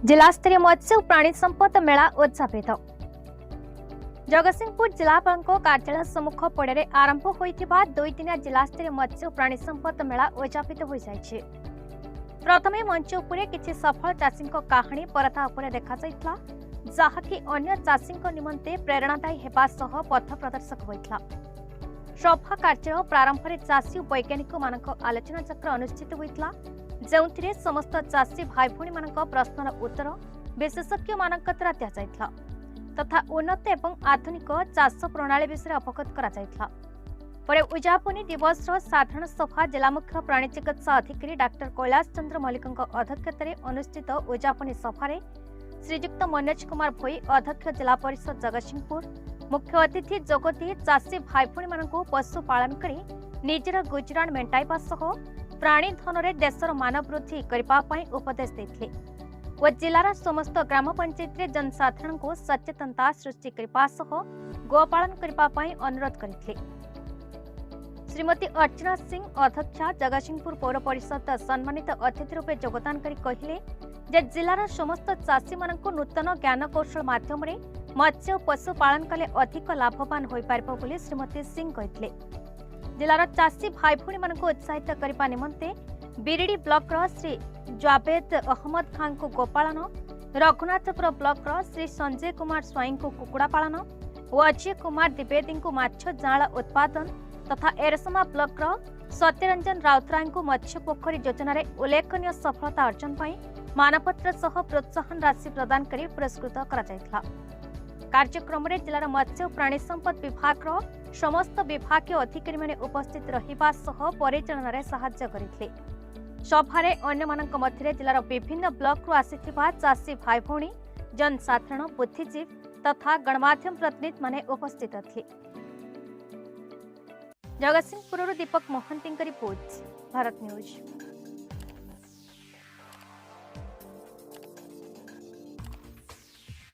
जिलास्तरीय मत्स्य और प्राणी संपद मेला उद्यापित। जगतसिंहपुर जिलापाल कार्यालय सम्मुख पड़े आरंभ होता 2 दिनिया जिलास्तरीय मत्स्य और प्राणी संपद मेला उद्यापित हो जाए। प्रथमे मंच उपरे किछि सफल चाषी कहानी परदा उपरे देखा जाइतला, जहाँकि अन्य चाषी निमंते प्रेरणादायी हेबा सह पथ प्रदर्शक होइतला। सभा कार्य प्रारंभ में चाषी और वैज्ञानिक मानक आलोचना चक्र अनुष्ठित होइतला, जो समस्त चाषी भाई भौणी मानक प्रश्नर उत्तर विशेषज्ञ मानक द्वारा दिया जाइतला तथा उन्नत एवं आधुनिक चाष प्रणाली विषय अवगत करा जाइतला। परे उद्यापनी दिवस साधारण सभा जिला मुख्य प्राणी चिकित्सा अधिकारी डाक्टर कैलाश चंद्र मल्लिक अध्यक्षतार अनुष्ठित उद्यापनी सभारे श्रीजुक्त मनोज कुमार भोई अध्यक्ष जिला परिषद जगतसिंहपुर मुख्य अतिथि जोगदी चाषी भाई भौणी मानक पशु पालन करी निजर गुजराण मेंटाइबा सह प्राणी धन में देशर मान वृद्धि करने उपदेश देते और जिलार समस्त ग्राम पंचायत जनसाधारण को सचेतनता सृष्टि करने सह गोपालन करने अनुरोध करते। श्रीमती अर्चना सिंह अध्यक्षा जगतसिंहपुर पौर परिषद सम्मानित अतिथि रूपे योगदान कर कहले जे जिलार समस्त चाषी मानक नूतन ज्ञान कौशल माध्यम मत्स्य और पशु पालन कले अधिक लाभवान हो पारिबो बोली श्रीमती सिंह कहते। जिलार चाषी भाई भौणी मानक उत्साहित करने निमंते बिरिडी ब्लॉक श्री जावेद अहमद खान को गोपालन, रघुनाथपुर ब्लॉक श्री संजय कुमार स्वाई को कुकुड़ा पालन और अजय कुमार द्विवेदी को माछ जाल उत्पादन तथा एरसमा ब्लॉक सत्यरंजन राउतराय को मत्स्य पोखरी योजन उल्लेखनीय सफलता अर्जन पर मानपत्र सह प्रोत्साहन राशि प्रदान कर पुरस्कृत करा। कार्यक्रम में जिलार मत्स्य और प्राणी संपद विभाग समस्त विभागीय अधिकारी माने उपस्थित रहिबा सह परिचालन साहाय्य करथिले। सभारे अन्य मानक मध्यरे जिलार विभिन्न ब्लॉक रु आसिथिबा चाषी भाई भौणी जनसाधारण बुद्धिजीवी तथा गणमाध्यम प्रतिनिधि माने उपस्थित थिले। जगतसिंहपुर दीपक मोहंती रिपोर्ट, भारत न्यूज।